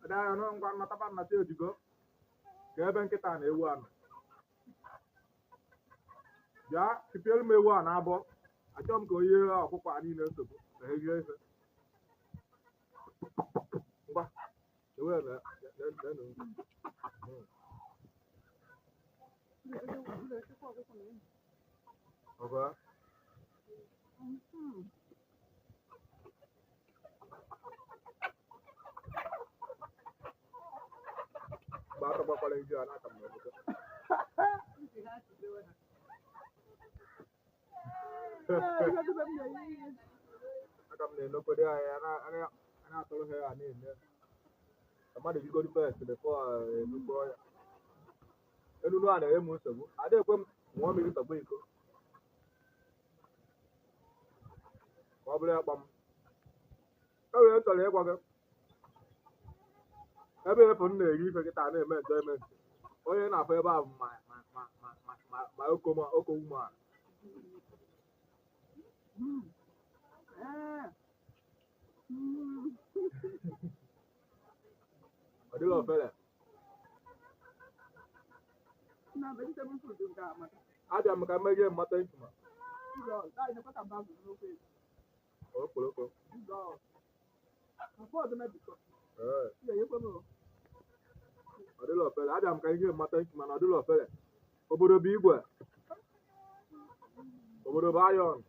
Ada ano ngwan matapan mati odigo. Ga ebe nkịta na-ewu anụ. Ya, kipelu m ewu a na-abọ. Achọ m ka onye ọkụkọ a niile nsogbu. Ka ha rie ife. Ngwa. Ewe na Okay. Bata pa pala yung dyan, atam na ito. Atam na ito, pwede ay, ana tuloy kaya ano yun. Tama, di ko di first, before, before, ano na ano, yung musa mo. Ada ko, mo may ito ba iko? Wabla bam. Kau yang tuloy ko ga. Ebe e fun na-eri ife kịta na-eme enjoyment. Onye na-afọ ebe a ma okoma okoma. Ọ dịghị ofele. Abịa m ka mmeghe mmata ntụma. Okpoloko. Ọ dịla ofele. Abịa m ka ihe mmata ntụma na ọ dịla ofele. Obodo bụ igwe. Obodo bụ ayọn.